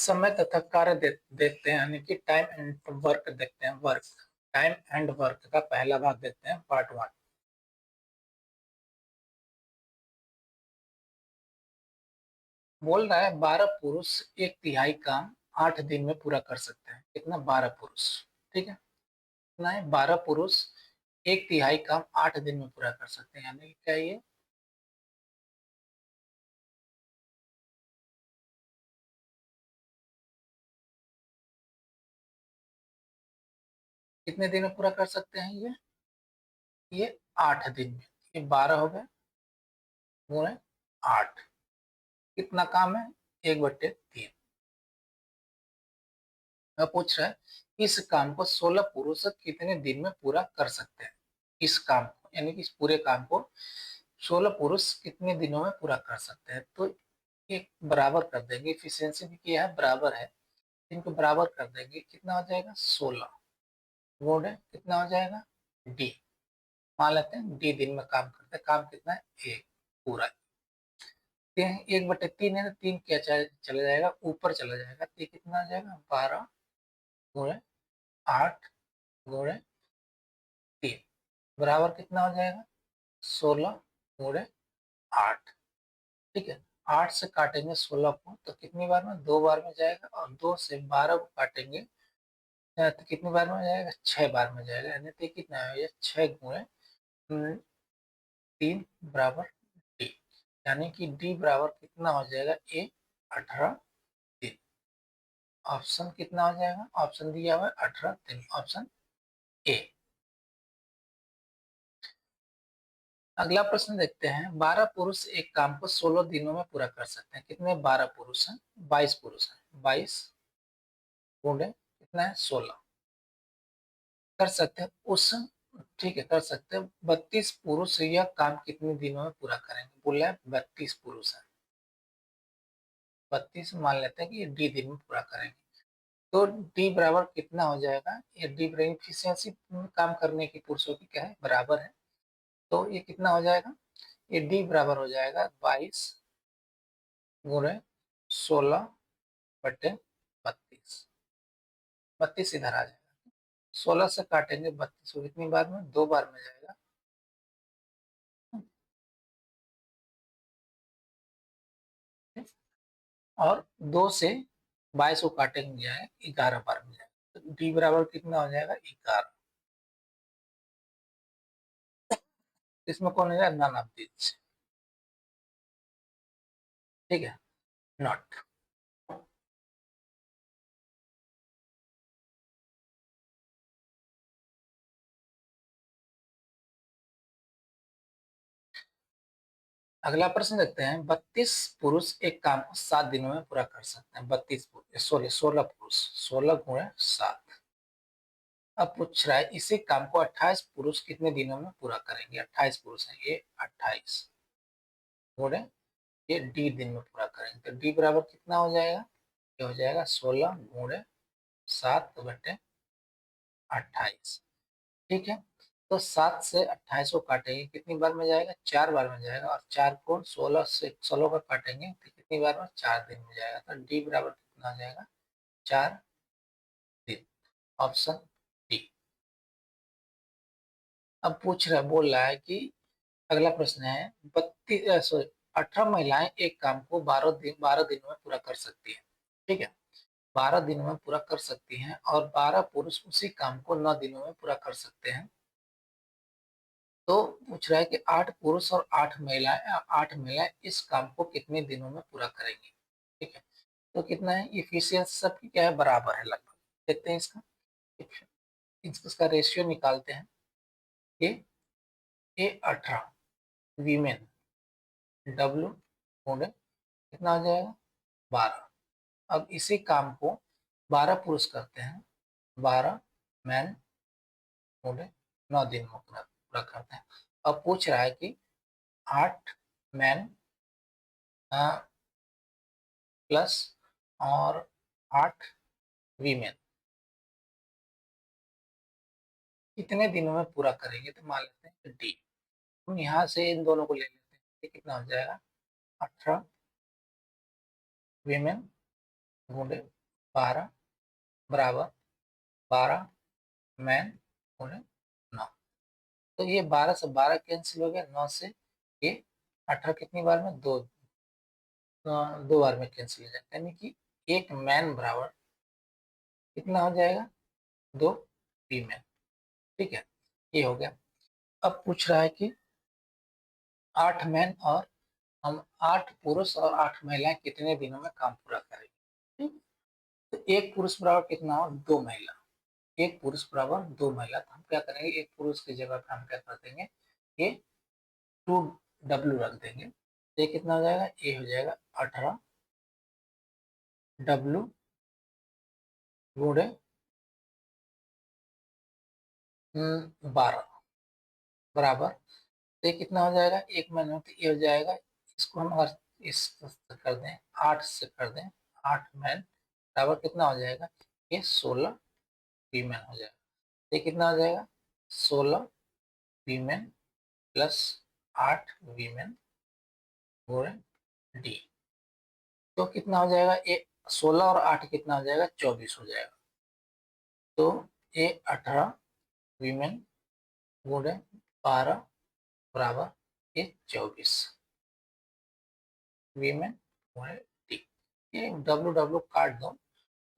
समय तथा कार्य देखते हैं, यानी कि टाइम एंड वर्क देखते हैं। वर्क, टाइम एंड वर्क का पहला भाग देखते हैं, पार्ट 1। बोल रहा है 12 पुरुष एक तिहाई काम 8 दिन में पूरा कर सकते हैं। कितना? 12 पुरुष। ठीक है, कितना है? 12 पुरुष एक तिहाई काम 8 दिन में पूरा कर सकते हैं, यानी कि क्या ये कितने दिन में पूरा कर सकते हैं? ये 8 दिन में। ये 12 हो गए, गुणे 8। कितना काम है? 1/3। मैं पूछ रहा है इस काम को 16 पुरुष कितने दिन में पूरा कर सकते हैं? इस काम को, यानी कि इस पूरे काम को 16 पुरुष कितने दिनों में पूरा कर सकते हैं? तो एक बराबर कर देंगे, इफिशियंसी भी किया है, बराबर है, इनको बराबर कर देंगे। कितना हो जाएगा? 16 गुणे कितना हो जाएगा? डी। मान लेते हैं डी दिन में काम करते हैं। काम कितना है? एक पूरा। 1/3 है, 3 क्या चला जाएगा? ऊपर चला जाएगा। तो कितना आ जाएगा? 12 गुणे 8 गुणे 3 बराबर कितना हो जाएगा? 16 गुणे 8। ठीक है, 8 से काटेंगे 16 को तो कितनी बार में? 2 बार में जाएगा। और 2 से 12 को काटेंगे तो कितनी बार में जाएगा? 6 बार में जाएगा। यानी तो कितना है? 6 गुणे 3 बराबर डी। यानी कि डी बराबर कितना हो जाएगा? 18 दिन। ऑप्शन कितना हो जाएगा? ऑप्शन दिया हुआ है 18 दिन, ऑप्शन ए। अगला प्रश्न देखते हैं। 12 पुरुष एक काम को 16 दिनों में पूरा कर सकते हैं। कितने? 12 पुरुष हैं, 22 पुरुष हैं। 22 गुणे कितना है? 16 कर सकते हैं उस। ठीक है, कर सकते हैं। 32 पुरुष यह काम कितने दिनों में पूरा करेंगे? बोला है 32 पुरुष है, 32 मान लेते हैं कि ये डी दिन में पूरा करेंगे। तो डी बराबर कितना हो जाएगा? ये डी बराबर इफिशियंसी काम करने की पुरुषों की क्या है? बराबर है। तो ये कितना हो जाएगा? ये डी बराबर हो जाएगा 22 गुणे 16/32। 32 इधर आ जाएगा। 16 से काटेंगे 32 को कितनी बार में? 2 बार में जाएगा। और 2 से 22 को काटेंगे जाए 11 बार में जाएगा। तो डी बराबर कितना हो जाएगा? 11। इसमें कौन हो जाएगा? None of this. ठीक है, नॉट। अगला प्रश्न देखते हैं। 32 पुरुष एक काम को 7 दिनों में पूरा कर सकते हैं। 32 पुरुष, सॉरी 16 पुरुष, 16 गुणे 7। अब पूछ रहा है इसी काम को 28 पुरुष कितने दिनों में पूरा करेंगे? 28 पुरुष है ये, 28 गुणे ये डी दिन में पूरा करेंगे। तो डी बराबर कितना हो जाएगा? ये हो जाएगा 16 गुणे 7/28। ठीक है, तो 7 से 28 को काटेंगे कितनी बार में जाएगा? 4 बार में जाएगा। और 4 को 16 से 16 का काटेंगे तो कितनी बार में? 4 दिन में जाएगा। तो डी बराबर कितना हो जाएगा? 4 दिन, ऑप्शन डी। अब पूछ रहा बोल रहा है कि अगला प्रश्न है 32 सॉरी 18 महिलाएं एक काम को 12 दिनों में पूरा कर सकती है। ठीक है, 12 दिनों में पूरा कर सकती हैं और 12 पुरुष उसी काम को 9 दिनों में पूरा कर सकते हैं। तो पूछ रहा है कि 8 पुरुष और 8 महिलाएं इस काम को कितने दिनों में पूरा करेंगी? ठीक है, तो कितना है? इफिशियंसी सबकी क्या है? बराबर है लगभग। देखते हैं इसका, इसका रेशियो निकालते हैं। ये 18 वीमेन, डब्ल्यू गुणे कितना हो जाएगा? 12। अब इसी काम को 12 पुरुष करते हैं, 12 मैन गुणे 9 दिन में पूरा पूरा करते हैं। अब पूछ रहा है कि 8 मैन प्लस और 8 वीमेन कितने दिनों में पूरा करेंगे? तो मान लेते हैं डी। हम यहाँ से इन दोनों को ले लेते हैं। ये कितना हो जाएगा? 18 वीमेन गुणे 12 बराबर 12 मैन गुणे 9। तो ये 12 से 12 कैंसिल हो गया, 9 से ये 18 कितनी बार में, दो बार में कैंसिल हो जाता है, यानी कि एक मैन बराबर कितना हो जाएगा, 2 फीमेल। ठीक है, ये हो गया। अब पूछ रहा है कि 8 मैन और हम 8 पुरुष और 8 महिलाएं कितने दिनों में काम पूरा करेंगे। ठीक, तो एक पुरुष बराबर कितना हो, 2 महिला। एक पुरुष बराबर 2 महिला, तो हम क्या करेंगे, एक पुरुष की जगह पे हम क्या कर देंगे, ये 2W रख देंगे। ये कितना हो जाएगा, ये हो जाएगा 18 W गुणे 12 बराबर, तो ये कितना हो जाएगा, एक महीने में, तो ये हो जाएगा, इसको हम अगर इस कर दें, 8 से कर दें, 8 मैन बराबर कितना हो जाएगा, ये 16 वीमेन हो जाएगा। ये कितना हो जाएगा, 16 वीमेन प्लस 8 वीमेन गुणे डी। तो कितना हो जाएगा, ये 16 और 8 कितना हो जाएगा, 24 हो जाएगा। तो ये 18 वीमेन गुणे 12 बराबर ये 24 वीमेन गुणे डी। ये डब्ल्यू डब्ल्यू काट दो,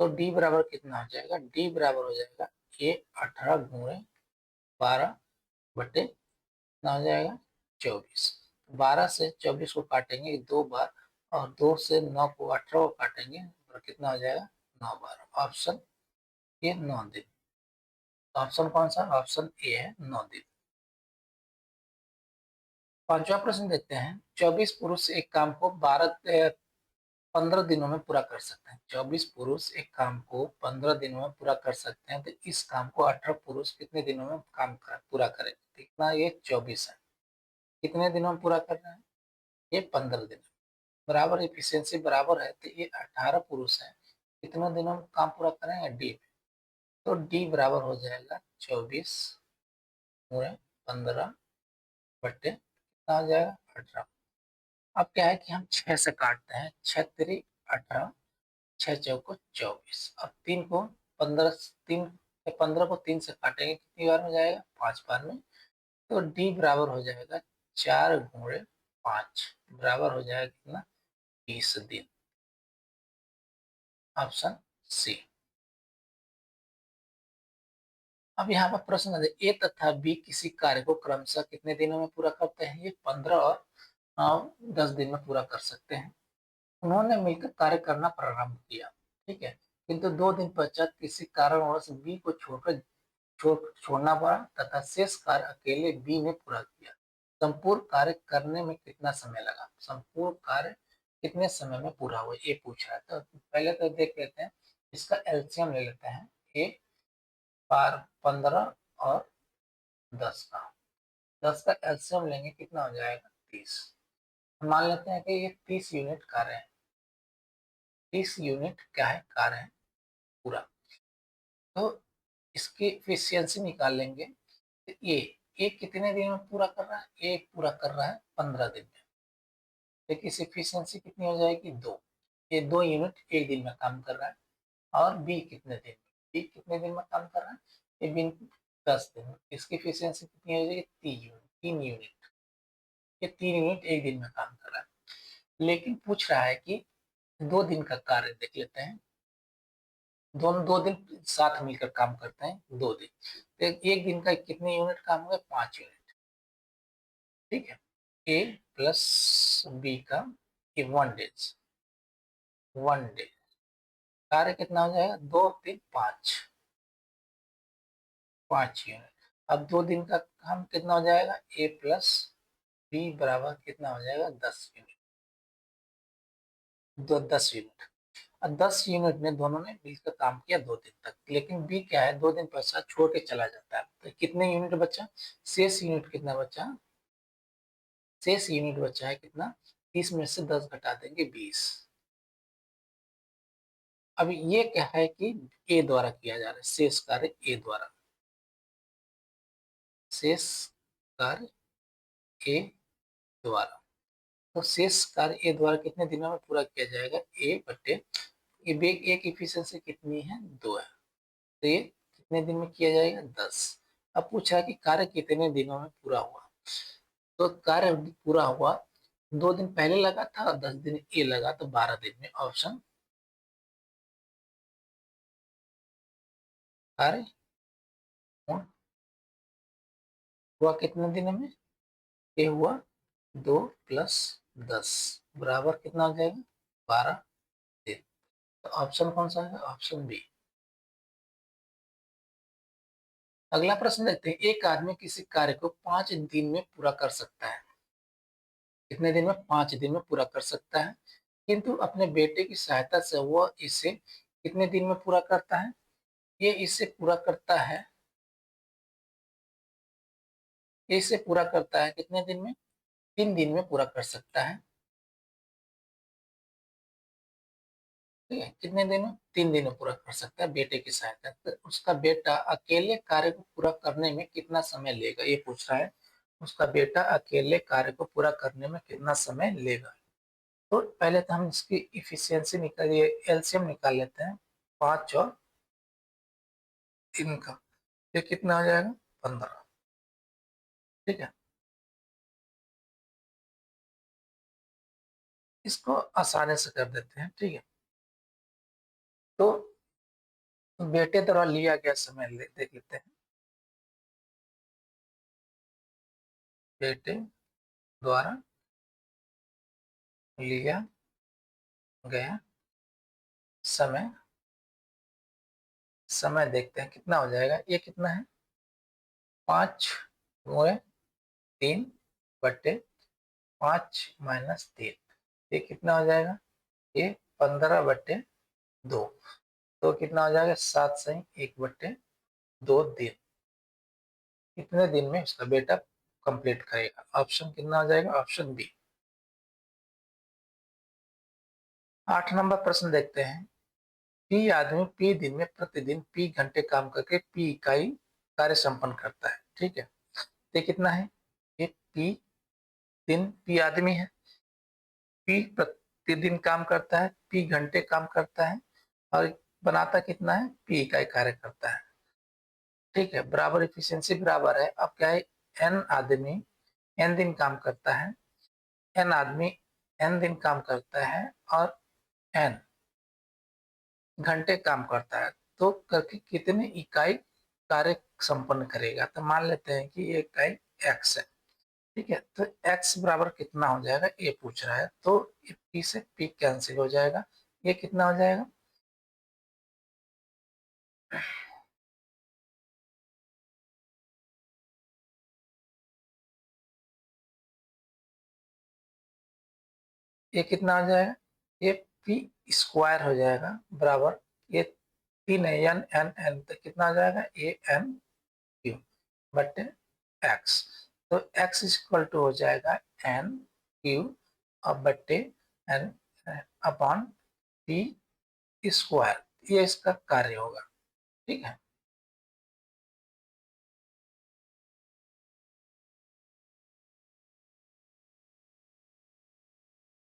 तो डी बराबर कितना हो जाएगा, डी बराबर हो जाएगा ये 18 गुणे 12 बटे कितना हो जाएगा, 24। 12 से 24 को काटेंगे 2 बार, और 2 से 9 को 18 को काटेंगे, और कितना हो जाएगा, 9 बार। ऑप्शन ये 9 दिन। ऑप्शन कौन सा, ऑप्शन ए है 9 दिन। पांचवा प्रश्न देखते हैं, 24 पुरुष एक काम को 15 दिनों में पूरा कर सकते हैं। 24 पुरुष एक काम को 15 दिनों में पूरा कर सकते हैं, तो इस काम को 18 पुरुष कितने दिनों में पूरा करेंगे। कितना, ये 24 है, कितने दिनों में पूरा करना है, ये 15 दिन। बराबर एफिशिएंसी बराबर है, तो ये 18 पुरुष है, कितने दिनों में काम पूरा करेंगे, डी। तो डी बराबर हो जाएगा 24 गुणे 15 बट्टे कितना हो जाएगा, 18। अब क्या है कि हम 6 से काटते हैं, 6 3 18, 6 चौको 24। अब 3 को 15, 3 15 को 3 से काटेंगे, कितनी बार में जाएगा, 5 बार में। तो डी बराबर हो जाएगा 4 गुणे 5 बराबर हो जाएगा कितना, 30 दिन। Option C. अब यहाँ पर प्रश्न है, ए तथा बी किसी कार्य को क्रमशः कितने दिनों में पूरा करते हैं, ये 15 और 10 दिन में पूरा कर सकते हैं। उन्होंने मिलकर कार्य करना प्रारंभ किया, ठीक है, किंतु 2 दिन पश्चात किसी कारणवश बी को छोड़ना पड़ा तथा शेष कार्य अकेले बी ने पूरा किया। संपूर्ण कार्य करने में कितना समय लगा, संपूर्ण कार्य कितने समय में पूरा हुआ, ये पूछ रहा है। तो पहले तो देख लेते हैं, इसका एलसीएम ले लेते हैं, ए बार 15 और 10 का, 10 का एलसीएम लेंगे कितना हो जाएगा, 30। मान लेते हैं कि ये 30 यूनिट कार्य है, 30 यूनिट क्या है, कार्य है पूरा। तो इसकी एफिशिएंसी निकाल लेंगे, तो ये कितने दिन में पूरा कर रहा है, ये पूरा कर रहा है 15 दिन में। तो इसकी एफिशिएंसी कितनी हो जाएगी, 2। ये 2 यूनिट एक दिन में काम कर रहा है। और बी कितने दिन में, बी कितने दिन में काम कर रहा है, ये बी 10 दिन में। इसकी एफिशिएंसी कितनी हो जाएगी, 3 यूनिट। ये 3 यूनिट एक दिन में काम कर रहा है। लेकिन पूछ रहा है कि 2 दिन का कार्य देख लेते हैं, दोनों 2 दिन साथ मिलकर काम करते हैं, 2 दिन। तो एक दिन का कितने यूनिट काम होगा, 5 यूनिट। ठीक है, ए प्लस बी का ये 1 डेज, 1 डे कार्य कितना हो जाएगा, 2 3 5, 5 यूनिट। अब 2 दिन का काम कितना हो जाएगा, ए प्लस बी बराबर कितना हो जाएगा, 10 यूनिट, 10 यूनिट। और 10 यूनिट में दोनों ने मिलकर काम किया 2 दिन तक, लेकिन बी क्या है, 2 दिन पश्चात छोड़ के चला जाता है। तो कितने यूनिट बचा, शेष यूनिट कितना बचा, शेष यूनिट बचा है कितना, 30 में से 10 घटा देंगे, 20। अब ये क्या है कि ए द्वारा किया जा रहा है, शेष कार्य ए द्वारा, शेष कार्य ए द्वारा। तो शेष कार्य ए द्वारा कितने दिनों में पूरा किया जाएगा, ए बटे ये बी एक इफिशियंसी कितनी है 2 है, तो ये कितने दिन में किया जाएगा 10। अब पूछा है कि कार्य कितने दिनों में पूरा हुआ, तो कार्य पूरा हुआ 2 दिन पहले लगा था और 10 दिन ये लगा तो 12 दिन में। ऑप्शन कार्य हुआ कितने दिनों में, ये हुआ 2 + 10 बराबर कितना हो जाएगा 12 दिन। तो ऑप्शन कौन सा है, ऑप्शन बी। अगला प्रश्न देखते हैं, एक आदमी किसी कार्य को 5 दिन में पूरा कर सकता है। कितने दिन में, 5 दिन में पूरा कर सकता है, किंतु अपने बेटे की सहायता से वह इसे कितने दिन में पूरा करता है, ये इससे पूरा करता है, ये इससे पूरा करता है कितने दिन में, 3 दिन में पूरा कर सकता है। ठीक है, कितने दिन में, 3 दिन में पूरा कर सकता है बेटे की सहायता। तो उसका बेटा अकेले कार्य को पूरा करने में कितना समय लेगा, ये पूछ रहा है। उसका बेटा अकेले कार्य को पूरा करने में कितना समय लेगा। तो पहले तो हम इसकी इफिशियंसी निकालिए, एलसीएम निकाल लेते हैं। 5 और 3 का ये कितना हो जाएगा 15। ठीक है, इसको आसानी से कर देते हैं। ठीक है, तो बेटे द्वारा लिया गया समय देख लेते हैं। बेटे द्वारा लिया गया समय, समय देखते हैं कितना हो जाएगा। ये कितना है 5×3 ये कितना हो जाएगा, ये 15/2। तो कितना हो जाएगा 7×1/2 दिन। कितने दिन में उसका बेटा कंप्लीट करेगा, ऑप्शन कितना हो जाएगा, ऑप्शन बी। 8 नंबर प्रश्न देखते हैं, पी आदमी पी दिन में प्रतिदिन पी घंटे काम करके पी इकाई कार्य संपन्न करता है। ठीक है, तो कितना है, ये पी दिन, पी आदमी है, पी प्रतिदिन काम करता है, पी घंटे काम करता है, और बनाता कितना है, पी इकाई कार्य करता है। ठीक है, बराबर इफिशियंसी बराबर है। अब क्या है, एन आदमी एन दिन काम करता है, एन आदमी एन दिन काम करता है, और एन घंटे काम करता है, तो करके कितने इकाई कार्य संपन्न करेगा। तो मान लेते हैं कि ये इकाई एक्स है। ठीक है, तो एक्स बराबर कितना हो जाएगा ये पूछ रहा है, तो पी से पी कैंसिल हो जाएगा। ये कितना हो जाएगा, ये कितना हो जाएगा, ये पी स्क्वायर हो जाएगा बराबर, ये 3 एन एन तो कितना हो जाएगा, ए एन क्यू बटे एक्स। तो एक्स इक्वल टू हो जाएगा एन क्यू अब बटे एन अपॉन पी स्क्वायर, ये इसका कार्य होगा। ठीक है,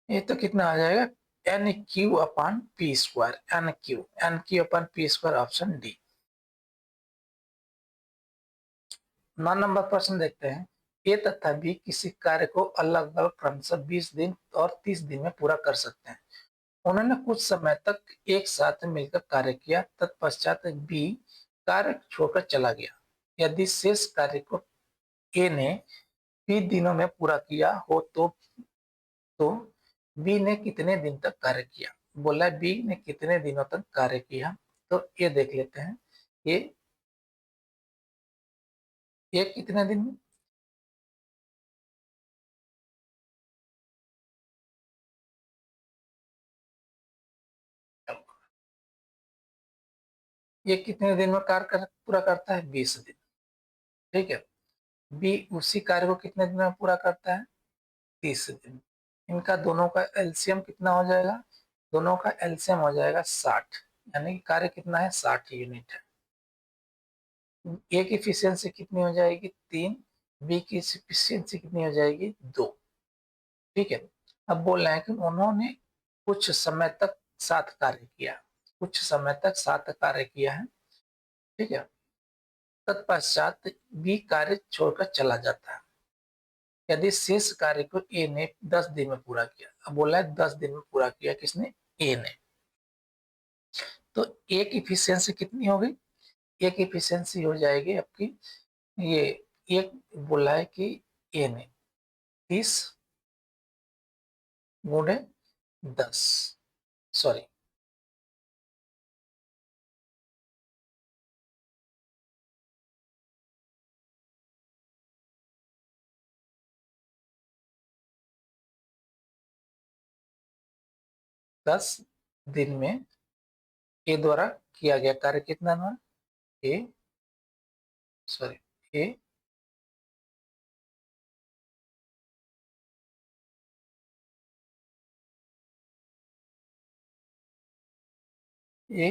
ये तो कितना आ जाएगा, n q upon p square, n q upon p square, option D. 9 number प्रश्न देखते हैं, ए तथा बी किसी कार्य को अलग अलग क्रमशः 20 दिन और 30 दिन में पूरा कर सकते हैं। उन्होंने कुछ समय तक एक साथ मिलकर कार्य किया, तत्पश्चात बी कार्य छोड़कर चला गया। यदि शेष कार्य को ए ने 20 दिनों में पूरा किया हो तो बी ने कितने दिन तक कार्य किया। बोला बी ने कितने दिनों तक कार्य किया, तो ये देख लेते हैं। ये ये कितने दिन में, ये कितने दिन में पूरा करता है 20 दिन। ठीक है, बी उसी कार्य को कितने दिन में पूरा करता है 30 दिन। इनका दोनों का एलसीएम कितना हो जाएगा, दोनों का एलसीएम हो जाएगा 60, यानी कि कार्य कितना है 60 यूनिट है। ए की इफिशियंसी कितनी हो जाएगी 3, बी की इफिशियंसी कितनी हो जाएगी 2। ठीक है, अब बोल रहे हैं कि उन्होंने कुछ समय तक साथ कार्य किया। कुछ समय तक 7 कार्य किया है, ठीक है। तत्पश्चात बी कार्य छोड़कर चला जाता है। यदि शेष कार्य को ए ने 10 दिन में पूरा किया, अब बोला है 10 दिन में पूरा किया किसने, ए ने, तो ए की इफिशियंसी कितनी होगी, ए की इफिशियंसी हो जाएगी आपकी, ये एक बोला है कि ए ने 30 गुणे 10, सॉरी 10 दिन में ए द्वारा किया गया कार्य कितना हुआ, ए सॉरी ए ए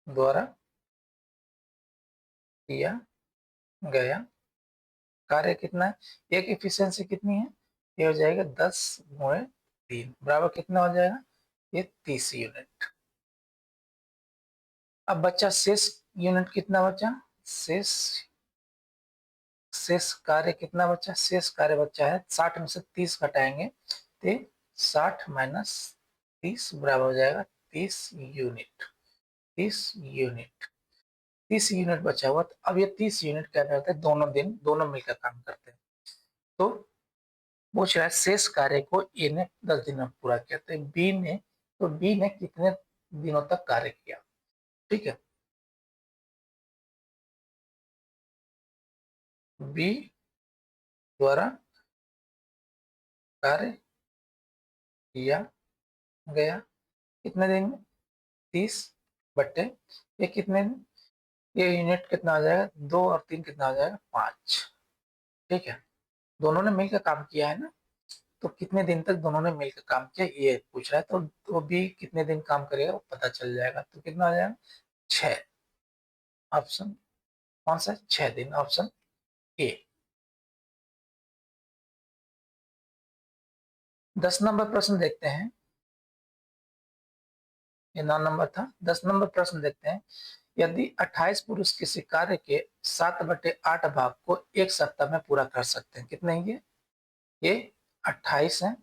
द्वारा किया गया कार्य कितना है, एक इफिशियंसी कितनी है, ये हो जाएगा 10 गुणे 3 बराबर कितना हो जाएगा, ये 30 यूनिट। अब बच्चा शेष यूनिट कितना बचा, शेष शेष कार्य कितना बचा, शेष कार्य बचा है 60 में से 30 घटाएंगे तो 60 माइनस 30 बराबर हो जाएगा 30 यूनिट, 30 यूनिट, 30 यूनिट बचा हुआ। तो अब ये 30 यूनिट क्या करते हैं, दोनों दिन दोनों मिलकर काम करते हैं। तो पूछ रहा है शेष कार्य को ए ने 10 दिन में पूरा किया, तो बी ने कितने दिनों तक कार्य किया, ठीक है। बी द्वारा कार्य किया गया कितने दिन में, 30 बट्टे ये कितने दिन, ये यूनिट कितना आ जाएगा, 2 और 3 कितना आ जाएगा, 5, ठीक है। दोनों ने मिलकर काम किया है ना, तो कितने दिन तक दोनों ने मिलकर काम किया ये पूछ रहा है, तो बी कितने दिन काम करेगा वो पता चल जाएगा, तो कितना आ जाएगा 6, ऑप्शन कौन सा, 6 दिन, ऑप्शन ए। 10 नंबर प्रश्न देखते हैं, ये 9 नंबर था, 10 नंबर प्रश्न देखते हैं। यदि 28 पुरुष किसी कार्य के 7/8 भाग को एक सप्ताह में पूरा कर सकते हैं, कितने ये 28 है,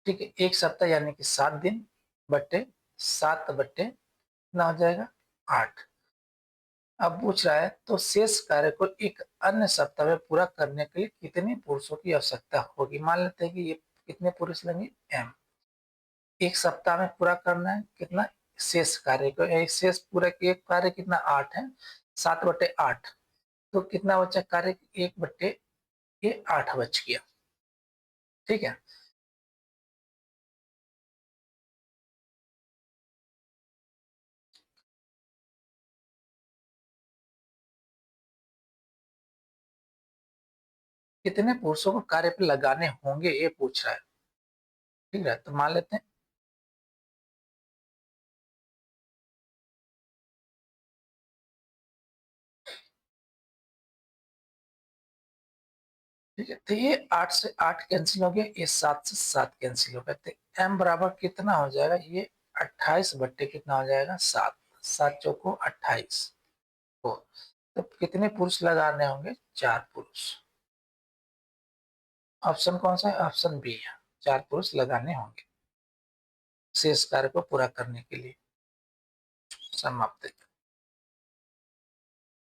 ठीक है, एक सप्ताह यानी कि 7 दिन बट्टे 7 बट्टे कितना हो जाएगा 8। अब पूछ रहा है तो शेष कार्य को एक अन्य सप्ताह में पूरा करने के लिए कितने पुरुषों की आवश्यकता होगी, मान लेते हैं कि ये कितने पुरुष लेंगे एम, एक सप्ताह में पूरा करना है कितना, शेष कार्य को, शेष पूरा एक कार्य कितना 8 है, 7/8, तो कितना बचा कार्य, 1/8 बच गया, ठीक है। कितने पुरुषों को कार्य पे लगाने होंगे ये पूछ रहा है, ठीक है, तो मान लेते हैं, ठीक है, तो ये 8 से 8 कैंसिल हो गया, ये 7 से 7 कैंसिल हो गया, तो एम बराबर कितना हो जाएगा, ये 28 बट्टे कितना हो जाएगा 7, 7 चौको 28 हो, तो कितने पुरुष लगाने होंगे, 4 पुरुष, ऑप्शन कौन सा है, ऑप्शन बी है, 4 पुरुष लगाने होंगे शेष कार्य को पूरा करने के लिए। समाप्त।